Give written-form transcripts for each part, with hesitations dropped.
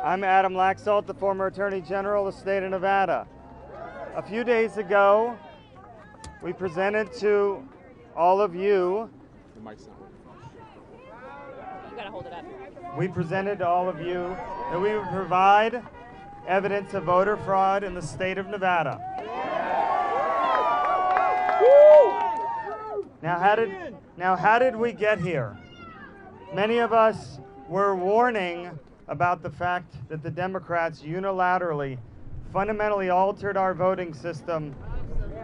I'm Adam Laxalt, the former Attorney General of the state of Nevada. A few days ago, we presented to all of you. The mic's not working. You gotta hold it up. We presented to all of you that we would provide evidence of voter fraud in the state of Nevada. Now, how did we get here? Many of us were warning about the fact that the Democrats unilaterally, fundamentally altered our voting system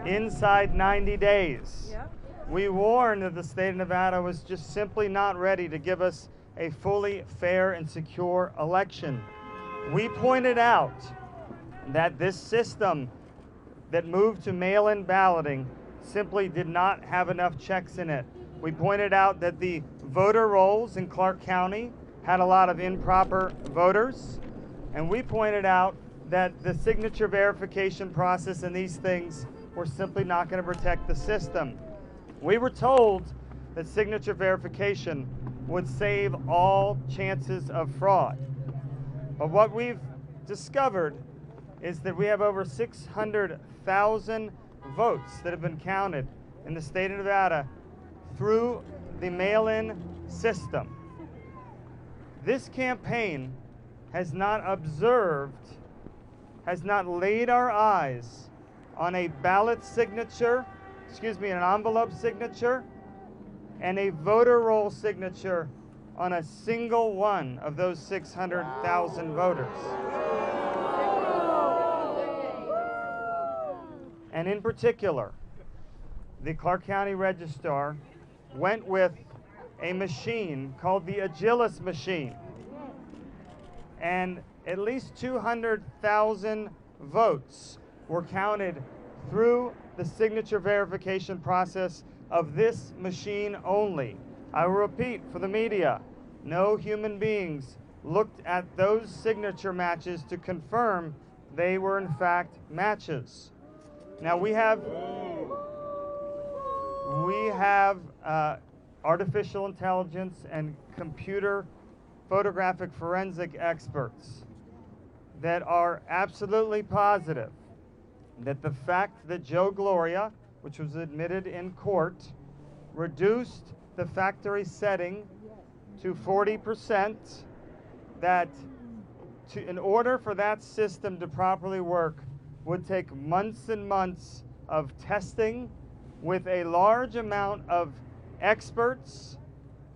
inside 90 days. We warned that the state of Nevada was just simply not ready to give us a fully fair and secure election. We pointed out that this system that moved to mail-in balloting simply did not have enough checks in it. We pointed out that the voter rolls in Clark County had a lot of improper voters, and we pointed out that the signature verification process and these things were simply not going to protect the system. We were told that signature verification would save all chances of fraud. But what we've discovered is that we have over 600,000 votes that have been counted in the state of Nevada through the mail-in system. This campaign has not laid our eyes on a ballot signature, an envelope signature, and a voter roll signature on a single one of those 600,000 voters. And in particular, the Clark County Registrar went with a machine called the Agilis machine. And at least 200,000 votes were counted through the signature verification process of this machine only. I will repeat for the media, no human beings looked at those signature matches to confirm they were in fact matches. Now we have artificial intelligence and computer photographic forensic experts that are absolutely positive that the fact that Joe Gloria, which was admitted in court, reduced the factory setting to 40%, that in order for that system to properly work would take months and months of testing with a large amount of experts,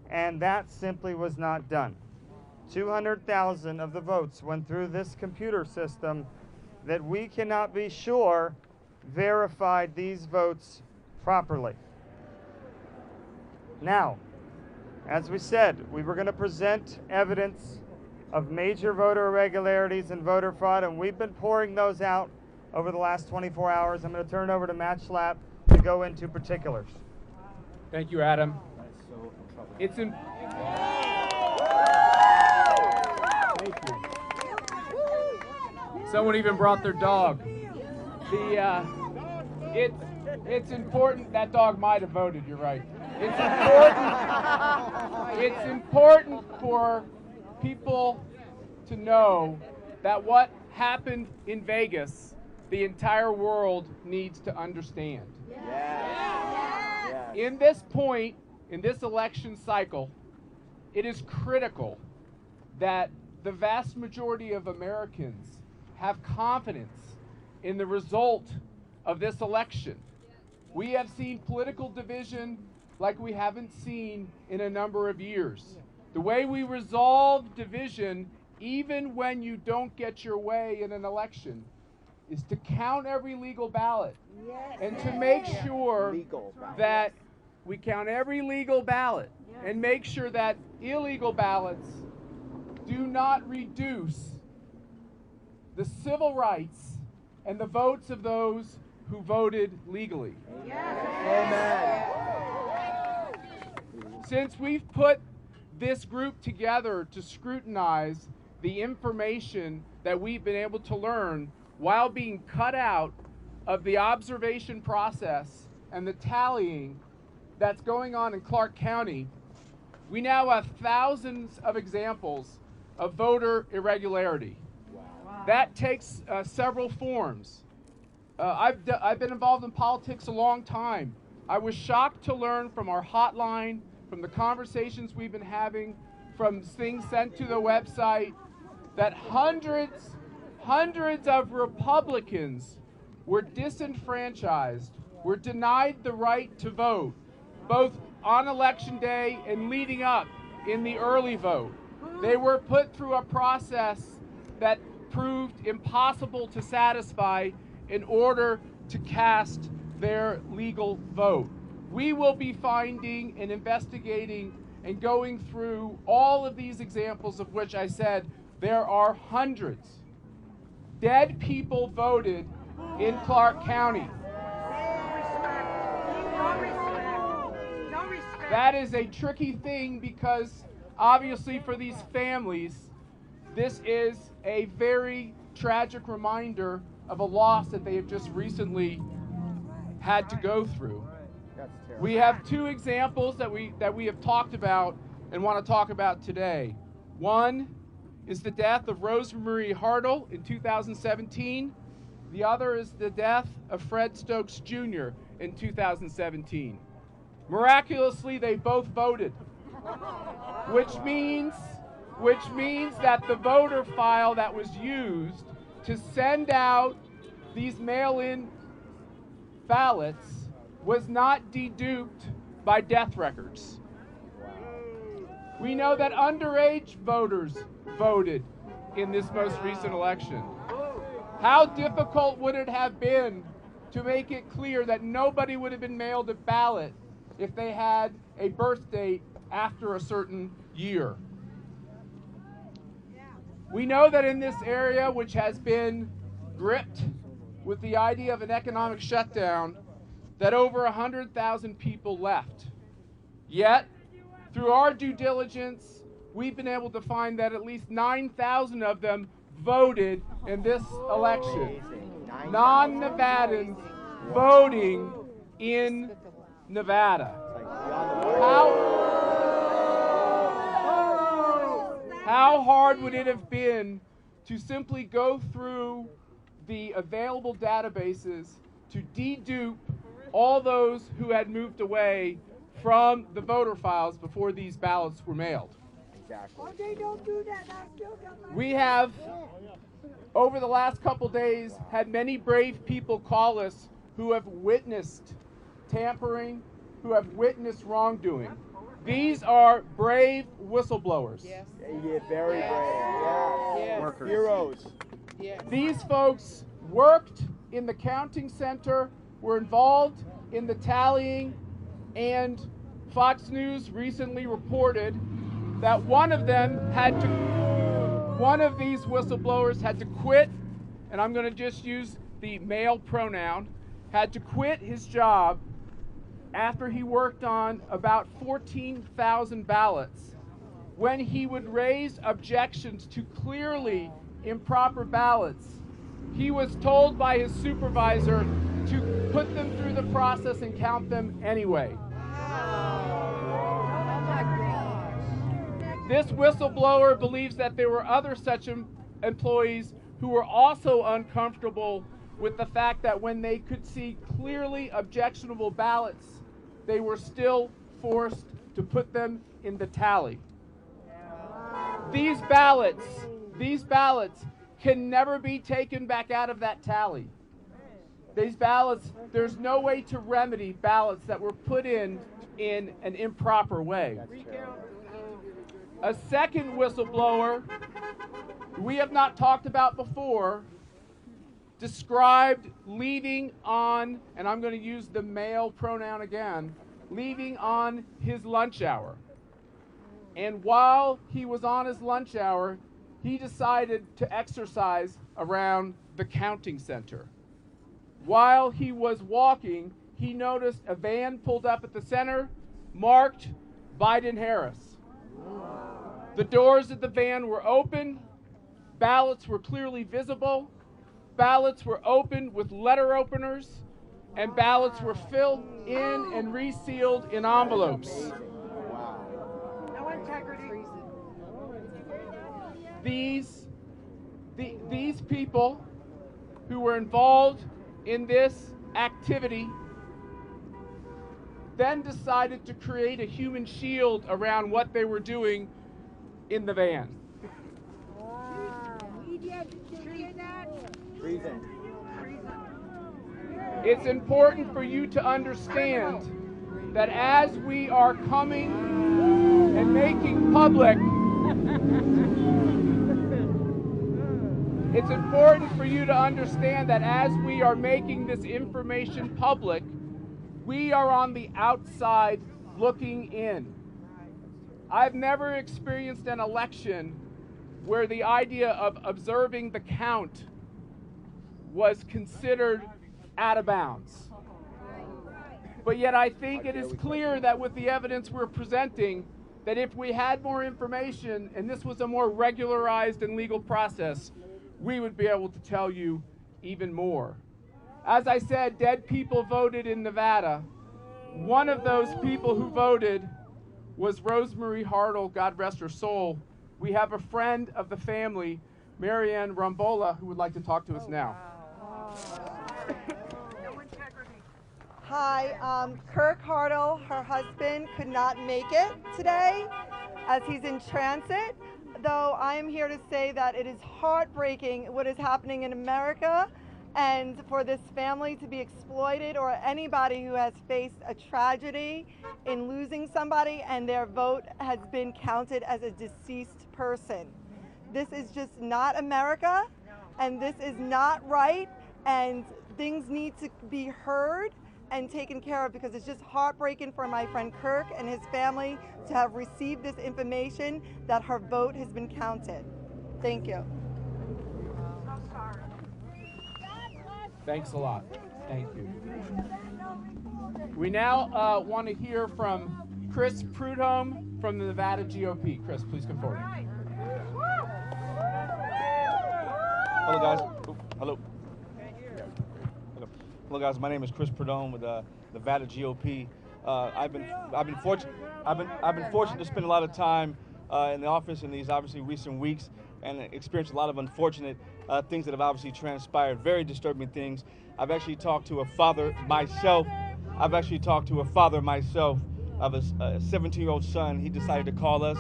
and that simply was not done. 200,000 of the votes went through this computer system that we cannot be sure verified these votes properly. Now, as we said, we were going to present evidence of major voter irregularities and voter fraud, and we've been pouring those out over the last 24 hours. I'm going to turn it over to Matt Schlapp to go into particulars. Thank you, Adam. It's in. Thank you. Someone even brought their dog. It's important. That dog might have voted. You're right. It's important. It's important for people to know that what happened in Vegas, the entire world needs to understand. In this point, in this election cycle, it is critical that the vast majority of Americans have confidence in the result of this election. We have seen political division like we haven't seen in a number of years. The way we resolve division, even when you don't get your way in an election, is to count every legal ballot and to make sure that we count every legal ballot and make sure that illegal ballots do not reduce the civil rights and the votes of those who voted legally. Amen. Since we've put this group together to scrutinize the information that we've been able to learn while being cut out of the observation process and the tallying that's going on in Clark County, we now have thousands of examples of voter irregularity. That takes several forms. I've been involved in politics a long time. I was shocked to learn from our hotline, from the conversations we've been having, from things sent to the website, that hundreds of Republicans were disenfranchised, were denied the right to vote, both on election day and leading up in the early vote. They were put through a process that proved impossible to satisfy in order to cast their legal vote. We will be finding and investigating and going through all of these examples, of which I said there are hundreds. Dead people voted in Clark County. That is a tricky thing because obviously for these families, this is a very tragic reminder of a loss that they have just recently had to go through. We have two examples that we have talked about and want to talk about today. One is the death of Rose Marie Hartle in 2017. The other is the death of Fred Stokes Jr. in 2017. Miraculously, they both voted, which means that the voter file that was used to send out these mail-in ballots was not deduped by death records. We know that underage voters voted in this most recent election. How difficult would it have been to make it clear that nobody would have been mailed a ballot if they had a birth date after a certain year? We know that in this area, which has been gripped with the idea of an economic shutdown, that over 100,000 people left. Yet, through our due diligence, we've been able to find that at least 9,000 of them voted in this election. Non-Nevadans voting in Nevada. How hard would it have been to simply go through the available databases to dedupe all those who had moved away from the voter files before these ballots were mailed? Exactly. We have, over the last couple days, had many brave people call us who have witnessed tampering, who have witnessed wrongdoing. These are brave whistleblowers. Yes. Yeah, very brave. Yeah. Yes. Workers. Heroes. Yes. These folks worked in the counting center, were involved in the tallying, and Fox News recently reported that one of these whistleblowers had to quit, and I'm going to just use the male pronoun, had to quit his job after he worked on about 14,000 ballots. When he would raise objections to clearly improper ballots, he was told by his supervisor to put them through the process and count them anyway. This whistleblower believes that there were other such employees who were also uncomfortable with the fact that when they could see clearly objectionable ballots, they were still forced to put them in the tally. These ballots can never be taken back out of that tally. These ballots, there's no way to remedy ballots that were put in an improper way. A second whistleblower we have not talked about before described leaving on, and I'm going to use the male pronoun again, leaving on his lunch hour. And while he was on his lunch hour, he decided to exercise around the counting center. While he was walking, he noticed a van pulled up at the center marked Biden-Harris. The doors of the van were open, ballots were clearly visible, ballots were opened with letter openers, and ballots were filled in and resealed in envelopes. these people who were involved in this activity then decided to create a human shield around what they were doing in the van. Treason. It's important for you to understand that as we are coming and making public, it's important for you to understand that as we are making this information public, we are on the outside looking in. I've never experienced an election where the idea of observing the count was considered out of bounds. But yet I think it is clear that with the evidence we're presenting, that if we had more information and this was a more regularized and legal process, we would be able to tell you even more. As I said, dead people voted in Nevada. One of those people who voted was Rosemary Hartle, God rest her soul. We have a friend of the family, Marianne Rambola, who would like to talk to us now. Hi, Kirk Hartle, her husband, could not make it today as he's in transit, though I am here to say that it is heartbreaking what is happening in America, and for this family to be exploited, or anybody who has faced a tragedy in losing somebody and their vote has been counted as a deceased person. This is just not America, and this is not right, and things need to be heard and taken care of, because it's just heartbreaking for my friend Kirk and his family to have received this information that her vote has been counted. Thank you. Thanks a lot. Thank you. We now want to hear from Chris Prudhomme from the Nevada GOP. Chris, please come forward. Hello, guys. Hello. Hello, guys. My name is Chris Prudhomme with the Nevada GOP. I've been fortunate to spend a lot of time in the office in these obviously recent weeks and experienced a lot of unfortunate things that have obviously transpired. Very disturbing things. I've actually talked to a father myself. of a 17-year-old son. He decided to call us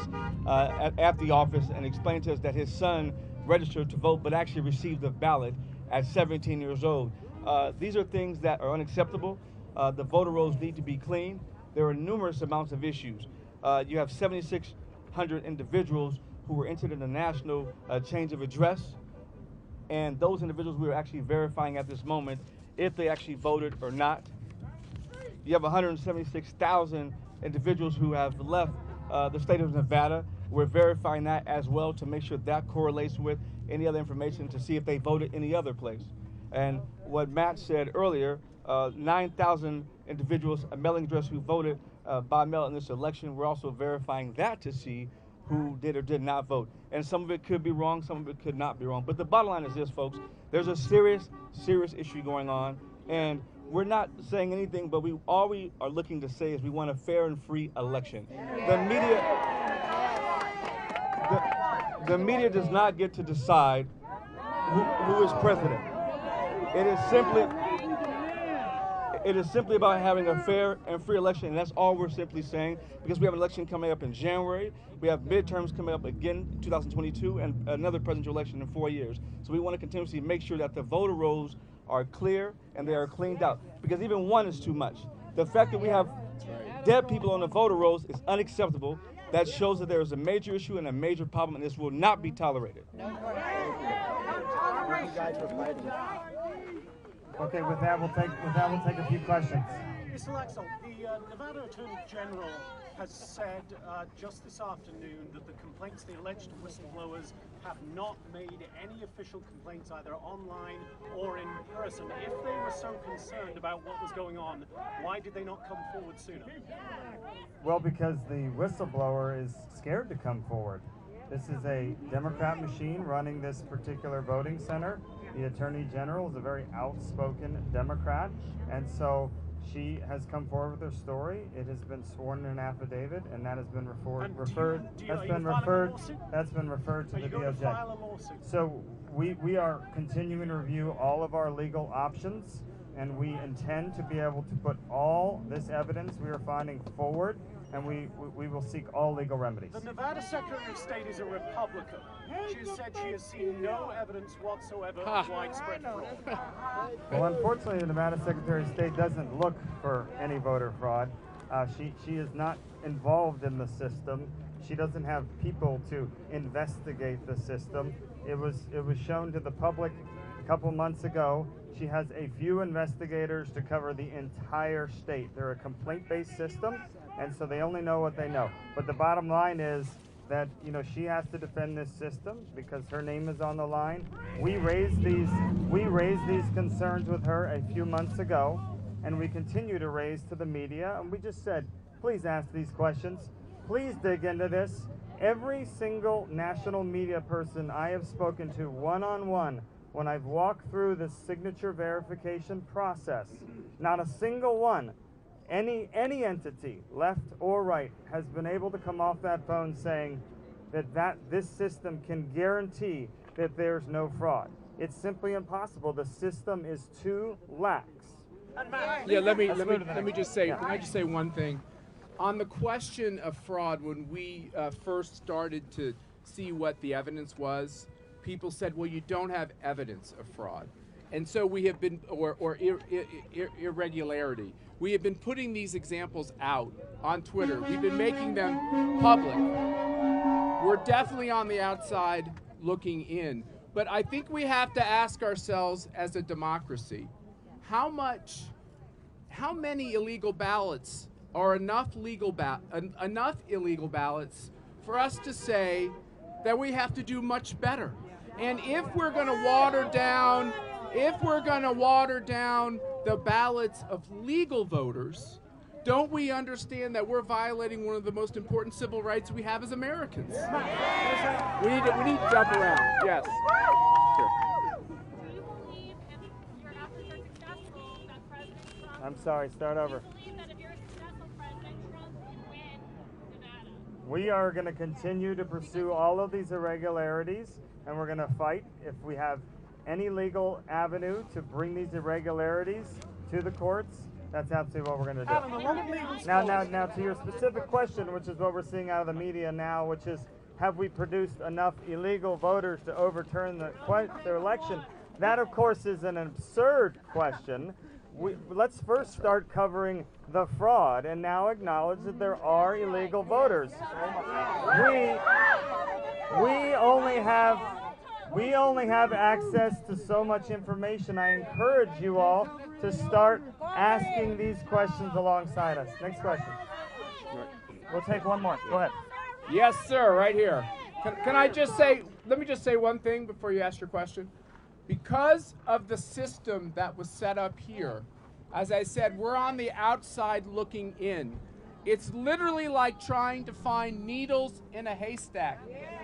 at the office and explain to us that his son registered to vote but actually received the ballot at 17 years old. These are things that are unacceptable. The voter rolls need to be clean. There are numerous amounts of issues. You have 7,600 individuals who were entered in the national change of address, and those individuals we are actually verifying at this moment if they actually voted or not. You have 176,000 individuals who have left the state of Nevada. We're verifying that as well to make sure that correlates with any other information to see if they voted any other place. And what Matt said earlier, 9,000 individuals, a mailing address, who voted by mail in this election. We're also verifying that to see who did or did not vote. And some of it could be wrong, some of it could not be wrong. But the bottom line is this, folks. There's a serious issue going on, and we're not saying anything, but all we are looking to say is we want a fair and free election. The media does not get to decide who is president. It is simply about having a fair and free election, and that's all we're simply saying, because we have an election coming up in January. We have midterms coming up again in 2022 and another presidential election in 4 years. So we want to continuously make sure that the voter rolls are clear and they are cleaned out, because even one is too much. The fact that we have dead people on the voter rolls is unacceptable. That shows that there is a major issue and a major problem, and this will not be tolerated. Okay, with that we'll take a few questions. Mr. Laxalt, the Nevada Attorney General has said just this afternoon that the complaints, the alleged whistleblowers, have not made any official complaints either online or in person. If they were so concerned about what was going on, why did they not come forward sooner? Well, because the whistleblower is scared to come forward. This is a Democrat machine running this particular voting center. The Attorney General is a very outspoken Democrat, and so She has come forward with her story. It has been sworn in an affidavit, and that has been And referred. are you filing a lawsuit? That's been referred to Are the you going DOJ. to file a lawsuit? So we are continuing to review all of our legal options, and we intend to be able to put all this evidence we are finding forward, and we will seek all legal remedies. The Nevada Secretary of State is a Republican. She has said she has seen no evidence whatsoever of widespread fraud. Well, unfortunately, the Nevada Secretary of State doesn't look for any voter fraud. She is not involved in the system. She doesn't have people to investigate the system. It was shown to the public a couple months ago. She has a few investigators to cover the entire state. They're a complaint-based system, and so they only know what they know. But the bottom line is that, you know, she has to defend this system because her name is on the line. We raised these concerns with her a few months ago, and we continue to raise to the media, and we just said, please ask these questions. Please dig into this. Every single national media person I have spoken to one-on-one when I've walked through the signature verification process, not a single one, any entity, left or right, has been able to come off that phone saying that this system can guarantee that there's no fraud. It's simply impossible. The system is too lax. Yeah, let me just say, can I just say one thing? On the question of fraud, when we first started to see what the evidence was, people said, well, you don't have evidence of fraud. And so we have been, or irregularity. We have been putting these examples out on Twitter. We've been making them public. We're definitely on the outside looking in. But I think we have to ask ourselves as a democracy, how many illegal ballots are enough illegal ballots for us to say that we have to do much better. And if we're going to water down the ballots of legal voters, don't we understand that we're violating one of the most important civil rights we have as Americans? We need to jump around. Yes. Sure. Do you believe if your efforts are successful that President Trump... I'm sorry, start over. Do you believe that if you're a successful president, Trump can win Nevada? We are going to continue to pursue all of these irregularities, and we're going to fight if we have any legal avenue to bring these irregularities to the courts. That's absolutely what we're going to do. Now, to your specific question, which is what we're seeing out of the media now, which is, have we produced enough illegal voters to overturn their election? That, of course, is an absurd question. Let's first start covering the fraud and now acknowledge that there are illegal voters. We only have access to so much information. I encourage you all to start asking these questions alongside us. Next question. We'll take one more. Go ahead. Yes, sir, right here. Can I just say, let me just say one thing before you ask your question. Because of the system that was set up here, as I said, we're on the outside looking in. It's literally like trying to find needles in a haystack.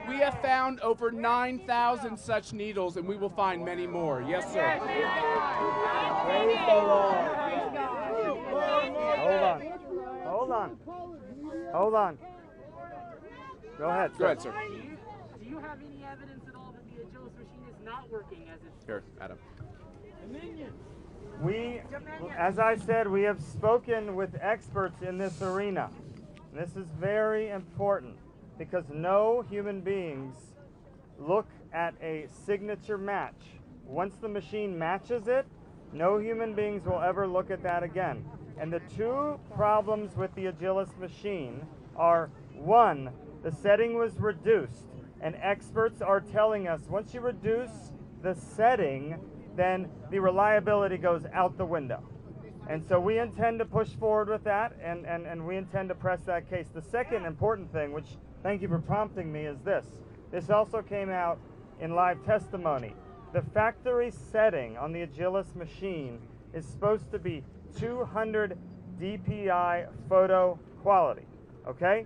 We have found over 9,000 such needles, and we will find many more. Yes, sir. Praise the Lord. Hold on. Go ahead, sir. Go ahead, sir. Do you have any evidence at all that the Agilist machine is not working as it's... Here, Adam. As I said, we have spoken with experts in this arena. This is very important because no human beings look at a signature match. Once the machine matches it, no human beings will ever look at that again. And the two problems with the Agilist machine are, one, the setting was reduced, and experts are telling us once you reduce the setting, then the reliability goes out the window. And so we intend to push forward with that, and we intend to press that case. The second important thing, which thank you for prompting me, is this. This also came out in live testimony. The factory setting on the Agilist machine is supposed to be 200 DPI photo quality, okay?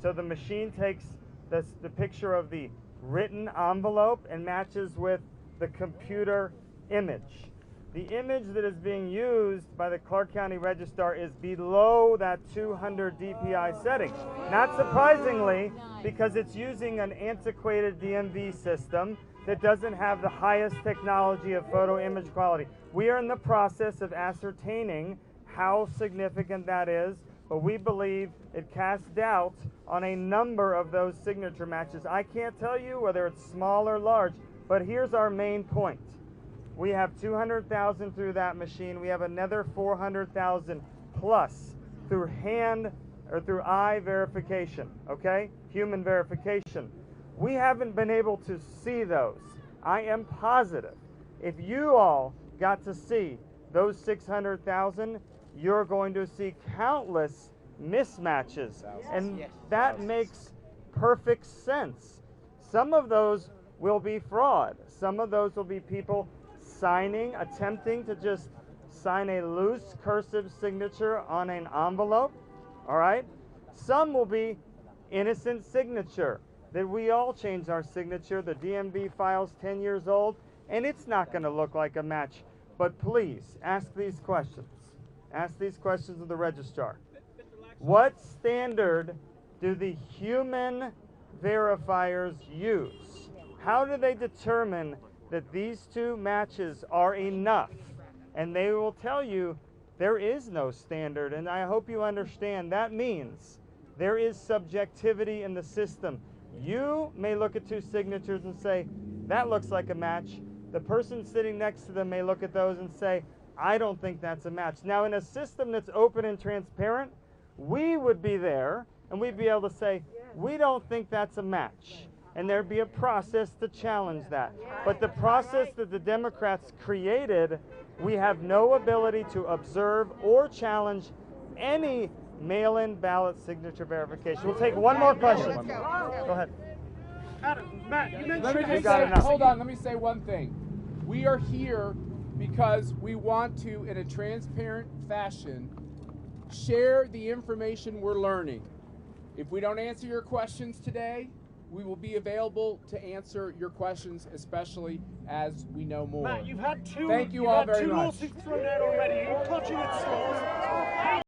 So the machine takes the picture of the written envelope and matches with the computer image. The image that is being used by the Clark County Registrar is below that 200 DPI setting. Not surprisingly, because it's using an antiquated DMV system that doesn't have the highest technology of photo image quality. We are in the process of ascertaining how significant that is, but we believe it casts doubt on a number of those signature matches. I can't tell you whether it's small or large, but here's our main point. We have 200,000 through that machine. We have another 400,000 plus through hand or through eye verification, okay? Human verification. We haven't been able to see those. I am positive if you all got to see those 600,000, you're going to see countless mismatches. And that makes perfect sense. Some of those will be fraud. Some of those will be people signing, attempting to just sign a loose cursive signature on an envelope, all right? Some will be innocent signature, that we all change our signature. The DMV file's 10 years old, and it's not going to look like a match. But please, ask these questions. Ask these questions of the registrar. What standard do the human verifiers use? How do they determine that these two matches are enough? And they will tell you there is no standard, and I hope you understand that means there is subjectivity in the system. You may look at two signatures and say, that looks like a match. The person sitting next to them may look at those and say, I don't think that's a match. Now, in a system that's open and transparent, we would be there and we'd be able to say, we don't think that's a match. And there'd be a process to challenge that. But the process that the Democrats created, we have no ability to observe or challenge any mail-in ballot signature verification. We'll take one more question. Go ahead. Adam, Matt, you mentioned... Let me just say, hold on, let me say one thing. We are here because we want to, in a transparent fashion, share the information we're learning. If we don't answer your questions today, we will be available to answer your questions, especially as we know more. Matt, you've had two. Thank you all very much. Lawsuits thrown out already. You're clutching at straws.